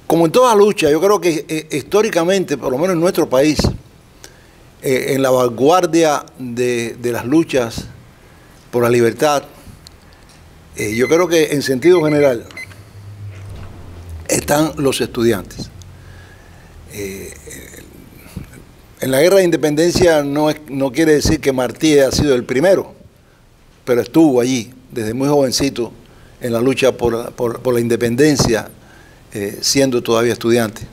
Como en toda lucha, yo creo que históricamente, por lo menos en nuestro país, en la vanguardia de las luchas por la libertad, yo creo que en sentido general están los estudiantes. En la guerra de independencia no quiere decir que Martí ha sido el primero, pero estuvo allí desde muy jovencito en la lucha por la independencia, siendo todavía estudiante.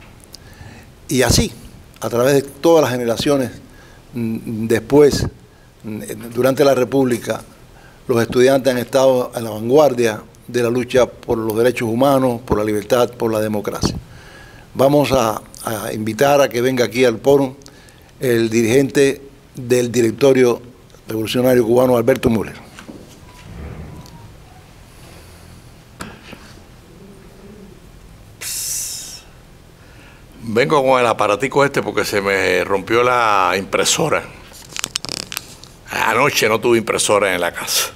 Y así, a través de todas las generaciones después, durante la República, los estudiantes han estado a la vanguardia de la lucha por los derechos humanos, por la libertad, por la democracia. Vamos a invitar a que venga aquí al foro el dirigente del Directorio Revolucionario Cubano, Alberto Müller. Vengo con el aparatico este porque se me rompió la impresora. Anoche no tuve impresora en la casa.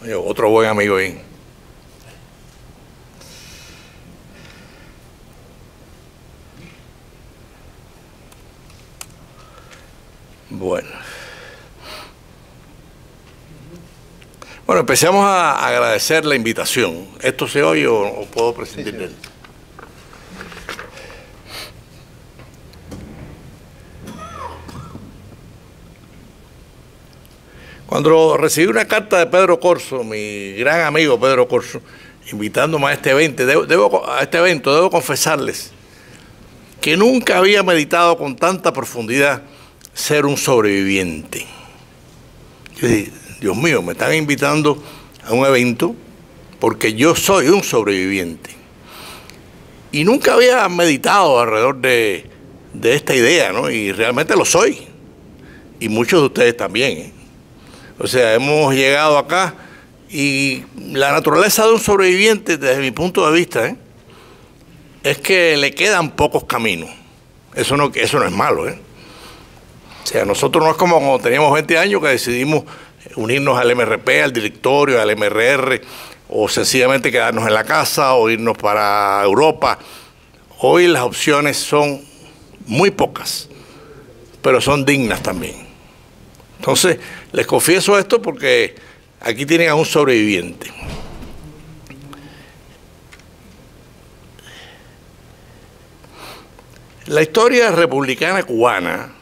Oye, otro buen amigo ahí. Bueno, empecemos a agradecer la invitación. ¿Esto se oye o puedo prescindir de él? Cuando recibí una carta de Pedro Corso, mi gran amigo Pedro Corso, invitándome a este evento, debo confesarles que nunca había meditado con tanta profundidad ser un sobreviviente. Yo dije, Dios mío, me están invitando a un evento porque yo soy un sobreviviente. Y nunca había meditado alrededor de esta idea, ¿no? Y realmente lo soy. Y muchos de ustedes también, ¿eh? O sea, hemos llegado acá y la naturaleza de un sobreviviente, desde mi punto de vista, es que le quedan pocos caminos. Eso no es malo, ¿eh? O sea, nosotros no es como cuando teníamos 20 años que decidimos unirnos al MRP, al directorio, al MRR, o sencillamente quedarnos en la casa o irnos para Europa. Hoy las opciones son muy pocas, pero son dignas también. Entonces, les confieso esto porque aquí tienen a un sobreviviente. La historia republicana cubana,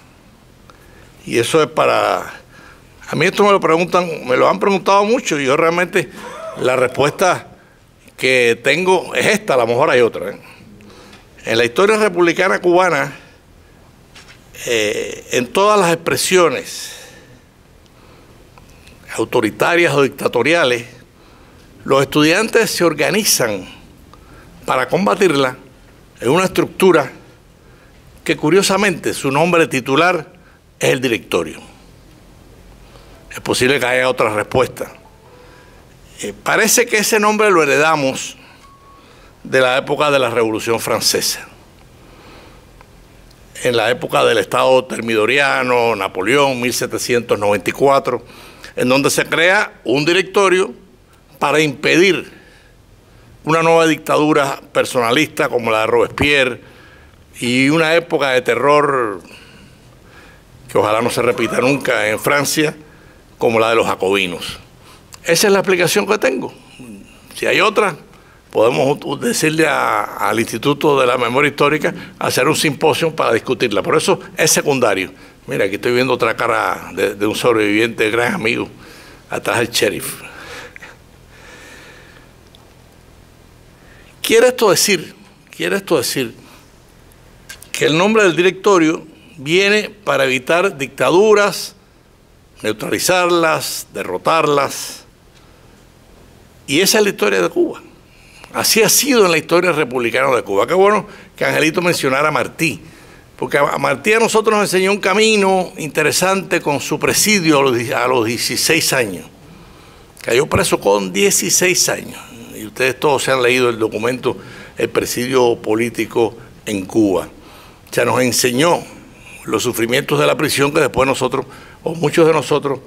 y eso es para... A mí esto me lo han preguntado mucho y yo realmente la respuesta que tengo es esta, a lo mejor hay otra, ¿eh? En la historia republicana cubana, en todas las expresiones autoritarias o dictatoriales, los estudiantes se organizan para combatirla en una estructura que curiosamente su nombre titular es el directorio. Es posible que haya otra respuesta. Parece que ese nombre lo heredamos de la época de la Revolución Francesa. En la época del Estado termidoriano, Napoleón, 1794, en donde se crea un directorio para impedir una nueva dictadura personalista como la de Robespierre y una época de terror que ojalá no se repita nunca en Francia, como la de los jacobinos. Esa es la explicación que tengo. Si hay otra, podemos decirle al Instituto de la Memoria Histórica hacer un simposio para discutirla. Por eso es secundario. Mira, aquí estoy viendo otra cara de un sobreviviente, gran amigo, atrás del sheriff. Quiere esto decir que el nombre del directorio viene para evitar dictaduras, neutralizarlas, derrotarlas. Y esa es la historia de Cuba. Así ha sido en la historia republicana de Cuba. Qué bueno que Angelito mencionara a Martí, porque a Martí a nosotros nos enseñó un camino interesante con su presidio a los 16 años. Cayó preso con 16 años. Y ustedes todos se han leído el documento El presidio político en Cuba. O sea, nos enseñó los sufrimientos de la prisión que después nosotros, o muchos de nosotros,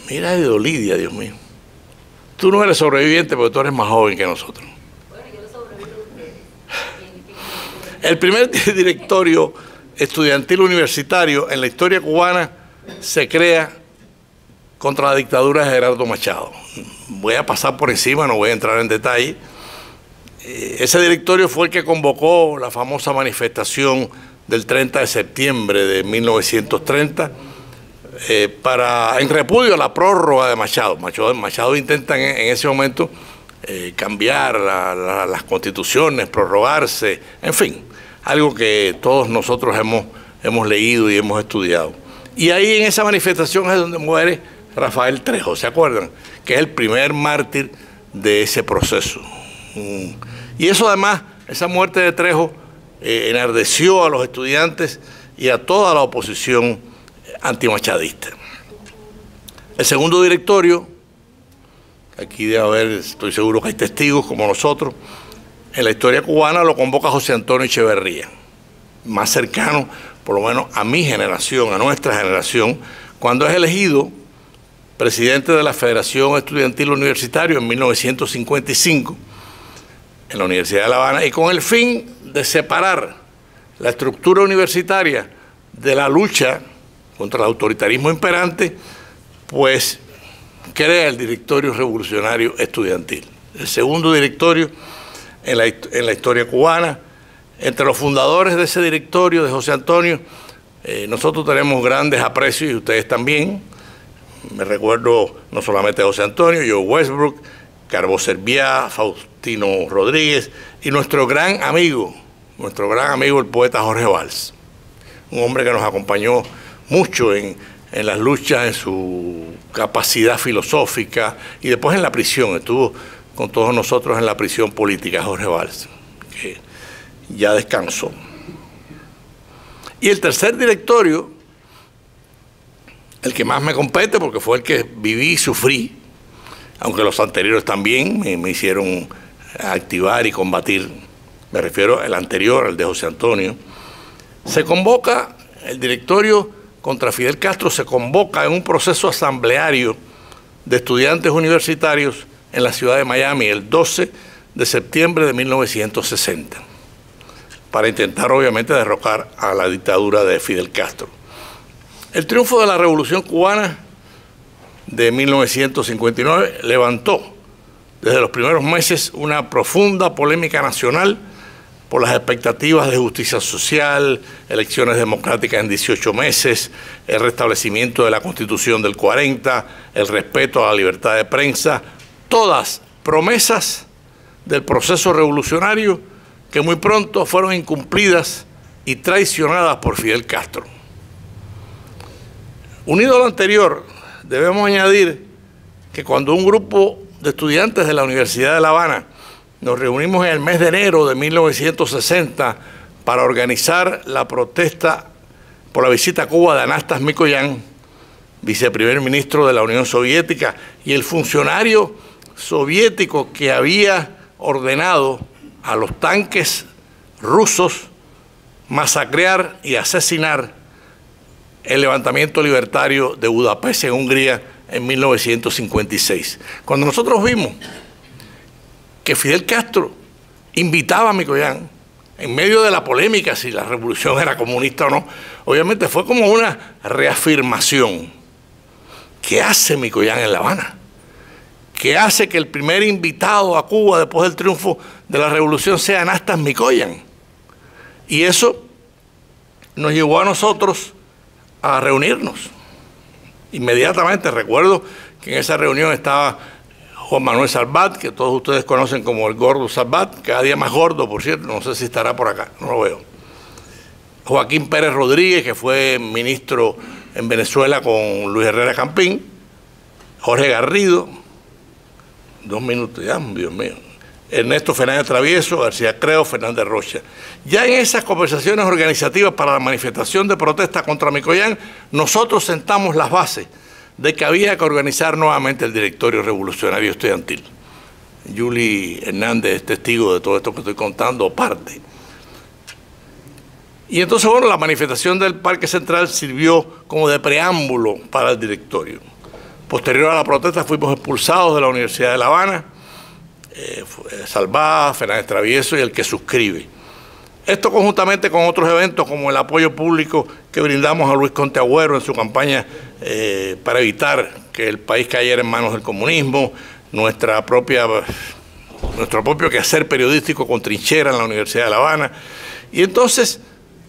mira de Lidia, Dios mío. Tú no eres sobreviviente porque tú eres más joven que nosotros. Bueno, yo lo sobrevivo a ustedes. El primer directorio estudiantil universitario en la historia cubana se crea contra la dictadura de Gerardo Machado. Voy a pasar por encima, no voy a entrar en detalle. Ese directorio fue el que convocó la famosa manifestación del 30 de septiembre de 1930 en repudio a la prórroga de Machado. Machado intenta en ese momento cambiar las constituciones, prorrogarse, en fin, algo que todos nosotros hemos leído y hemos estudiado. Y ahí en esa manifestación es donde muere Rafael Trejo, ¿se acuerdan? Que es el primer mártir de ese proceso. Y eso además, esa muerte de Trejo enardeció a los estudiantes y a toda la oposición antimachadista. El segundo directorio, aquí debe haber, estoy seguro que hay testigos como nosotros, en la historia cubana lo convoca José Antonio Echeverría, más cercano, por lo menos a mi generación, a nuestra generación, cuando es elegido presidente de la Federación Estudiantil Universitaria en 1955, en la Universidad de La Habana, y con el fin de separar la estructura universitaria de la lucha contra el autoritarismo imperante, pues crea el Directorio Revolucionario Estudiantil, el segundo directorio en la historia cubana. Entre los fundadores de ese directorio, de José Antonio, nosotros tenemos grandes aprecios y ustedes también. Me recuerdo no solamente a José Antonio, Joe Westbrook, Carbo Serviá, Faustino Rodríguez y nuestro gran amigo el poeta Jorge Valls, un hombre que nos acompañó mucho en las luchas, en su capacidad filosófica y después en la prisión. Estuvo con todos nosotros en la prisión política, Jorge Valls, que ya descansó. Y el tercer directorio, el que más me compete porque fue el que viví y sufrí, aunque los anteriores también me hicieron activar y combatir, me refiero al anterior, el de José Antonio, se convoca, el directorio contra Fidel Castro se convoca en un proceso asambleario de estudiantes universitarios en la ciudad de Miami el 12 de septiembre de 1960, para intentar obviamente derrocar a la dictadura de Fidel Castro. El triunfo de la Revolución Cubana de 1959 levantó desde los primeros meses una profunda polémica nacional por las expectativas de justicia social, elecciones democráticas en 18 meses, el restablecimiento de la Constitución del 40, el respeto a la libertad de prensa, todas promesas del proceso revolucionario que muy pronto fueron incumplidas y traicionadas por Fidel Castro. Unido a lo anterior, debemos añadir que cuando un grupo de estudiantes de la Universidad de La Habana nos reunimos en el mes de enero de 1960 para organizar la protesta por la visita a Cuba de Anastas Mikoyan, viceprimer ministro de la Unión Soviética y el funcionario soviético que había ordenado a los tanques rusos masacrar y asesinar el levantamiento libertario de Budapest en Hungría en 1956. Cuando nosotros vimos que Fidel Castro invitaba a Mikoyan, en medio de la polémica si la revolución era comunista o no, obviamente fue como una reafirmación. ¿Qué hace Mikoyan en La Habana? ¿Qué hace que el primer invitado a Cuba después del triunfo de la revolución sea Anastas Mikoyan? Y eso nos llevó a nosotros a reunirnos. Inmediatamente recuerdo que en esa reunión estaba Juan Manuel Salvat, que todos ustedes conocen como el gordo Salvat, cada día más gordo, por cierto, no sé si estará por acá, no lo veo. Joaquín Pérez Rodríguez, que fue ministro en Venezuela con Luis Herrera Campín, Jorge Garrido, 2 minutos ya, Dios mío, Ernesto Fernández Travieso, García Creo, Fernández Rocha. Ya en esas conversaciones organizativas para la manifestación de protesta contra Mikoyan, nosotros sentamos las bases de que había que organizar nuevamente el Directorio Revolucionario Estudiantil. Yuli Hernández es testigo de todo esto que estoy contando, parte. Y entonces, bueno, la manifestación del Parque Central sirvió como de preámbulo para el directorio. Posterior a la protesta fuimos expulsados de la Universidad de La Habana, Salvat, Fernández Travieso y el que suscribe. Esto conjuntamente con otros eventos como el apoyo público que brindamos a Luis Conte Agüero en su campaña para evitar que el país cayera en manos del comunismo, nuestro propio quehacer periodístico con trinchera en la Universidad de La Habana. Y entonces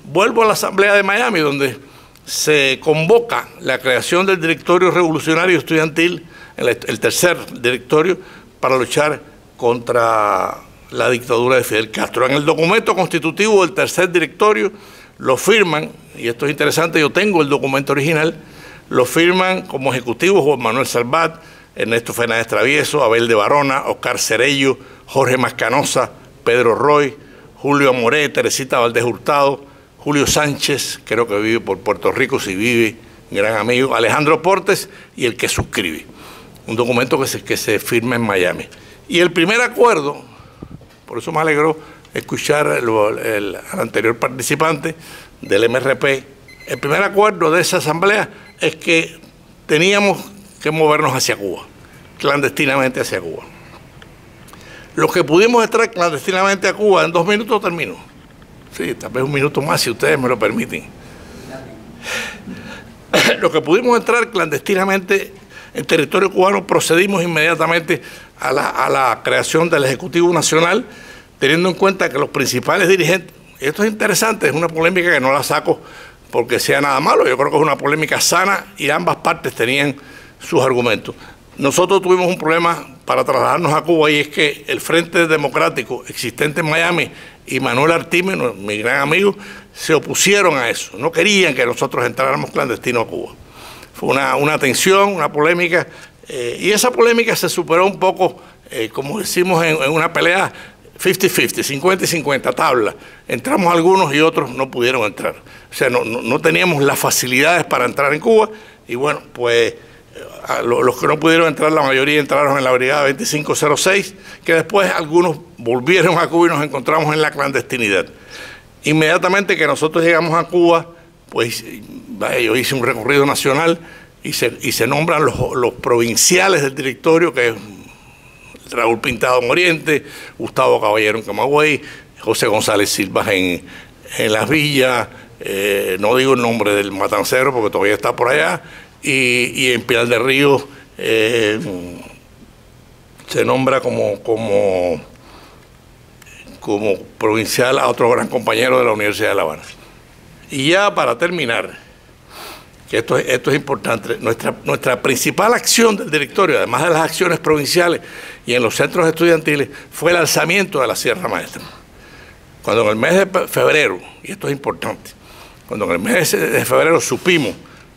vuelvo a la Asamblea de Miami, donde se convoca la creación del Directorio Revolucionario Estudiantil, el tercer directorio, para luchar contra la dictadura de Fidel Castro. En el documento constitutivo del tercer directorio lo firman, y esto es interesante, yo tengo el documento original, lo firman como ejecutivos Juan Manuel Salvat, Ernesto Fernández Travieso, Abel de Barona, Oscar Cerello, Jorge Mascanosa, Pedro Roy, Julio Amoré, Teresita Valdés Hurtado, Julio Sánchez, creo que vive por Puerto Rico, si vive, gran amigo, Alejandro Portes y el que suscribe. Un documento que se firma en Miami. Y el primer acuerdo, por eso me alegró escuchar al anterior participante del MRP, el primer acuerdo de esa asamblea es que teníamos que movernos hacia Cuba, clandestinamente hacia Cuba. Los que pudimos entrar clandestinamente a Cuba, en 2 minutos termino. Sí, tal vez 1 minuto más si ustedes me lo permiten. Los que pudimos entrar clandestinamente en territorio cubano, procedimos inmediatamente a la creación del Ejecutivo Nacional, teniendo en cuenta que los principales dirigentes, esto es interesante, es una polémica que no la saco porque sea nada malo, yo creo que es una polémica sana y ambas partes tenían sus argumentos. Nosotros tuvimos un problema para trasladarnos a Cuba y es que el Frente Democrático existente en Miami y Manuel Artime, mi gran amigo, se opusieron a eso, no querían que nosotros entráramos clandestinos a Cuba. Fue una tensión, una polémica, y esa polémica se superó un poco, como decimos en una pelea, 50-50, 50 y 50, tabla. Entramos algunos y otros no pudieron entrar. O sea, no teníamos las facilidades para entrar en Cuba, y bueno, pues los que no pudieron entrar, la mayoría entraron en la Brigada 2506, que después algunos volvieron a Cuba y nos encontramos en la clandestinidad. Inmediatamente que nosotros llegamos a Cuba, pues yo hice un recorrido nacional y se nombran los provinciales del directorio, que es Raúl Pintado en Oriente, Gustavo Caballero en Camagüey, José González Silva en Las Villas, no digo el nombre del matancero porque todavía está por allá, y en Pinar del Río se nombra como provincial a otro gran compañero de la Universidad de La Habana. Y ya para terminar, que esto es importante, nuestra principal acción del directorio, además de las acciones provinciales y en los centros estudiantiles, fue el alzamiento de la Sierra Maestra. Cuando en el mes de febrero, y esto es importante, cuando en el mes de febrero supimos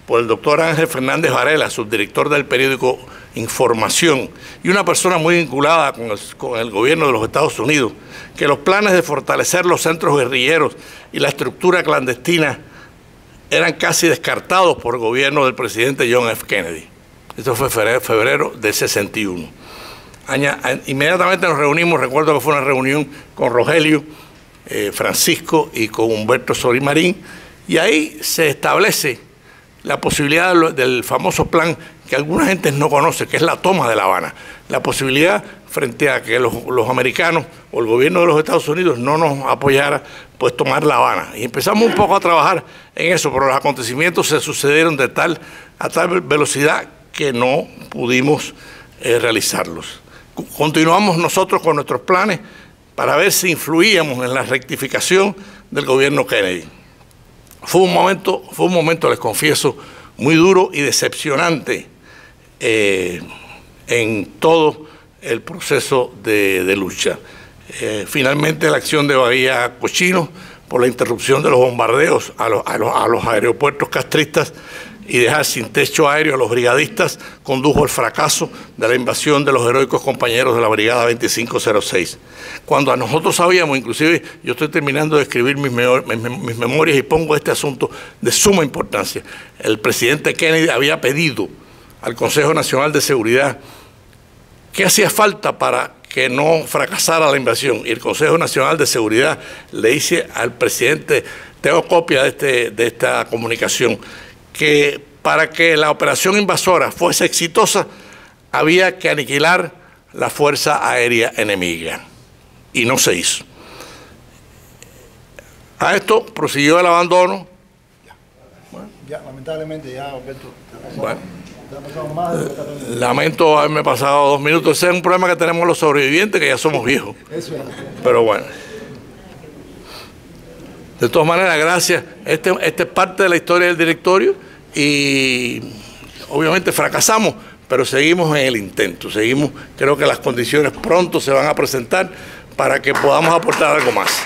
por el doctor Ángel Fernández Varela, subdirector del periódico Información, y una persona muy vinculada con el gobierno de los Estados Unidos, que los planes de fortalecer los centros guerrilleros y la estructura clandestina eran casi descartados por el gobierno del presidente John F. Kennedy. Esto fue febrero del 61. Inmediatamente nos reunimos, recuerdo que fue una reunión con Rogelio, Francisco y con Humberto Solimarín, y ahí se establece la posibilidad del famoso plan que alguna gente no conoce, que es la toma de La Habana. La posibilidad frente a que los americanos o el gobierno de los Estados Unidos no nos apoyara, pues tomar La Habana. Y empezamos un poco a trabajar en eso, pero los acontecimientos se sucedieron a tal velocidad que no pudimos realizarlos. Continuamos nosotros con nuestros planes para ver si influíamos en la rectificación del gobierno Kennedy. Fue un momento, les confieso, muy duro y decepcionante en todo el proceso de lucha. Finalmente la acción de Bahía Cochino, por la interrupción de los bombardeos a los aeropuertos castristas y dejar sin techo aéreo a los brigadistas, condujo al fracaso de la invasión de los heroicos compañeros de la Brigada 2506. Cuando a nosotros sabíamos, inclusive yo estoy terminando de escribir mis memorias y pongo este asunto de suma importancia. El presidente Kennedy había pedido al Consejo Nacional de Seguridad qué hacía falta para que no fracasara la invasión, y el Consejo Nacional de Seguridad le dice al presidente, tengo copia de esta comunicación, que para que la operación invasora fuese exitosa había que aniquilar la fuerza aérea enemiga, y no se hizo. A esto prosiguió el abandono. Ya, lamentablemente, ya, Alberto. Bueno, lamento haberme pasado 2 minutos. Ese es un problema que tenemos los sobrevivientes, que ya somos viejos. Eso es. Pero bueno. De todas maneras, gracias. Este es parte de la historia del directorio y obviamente fracasamos, pero seguimos en el intento. Creo que las condiciones pronto se van a presentar para que podamos aportar algo más.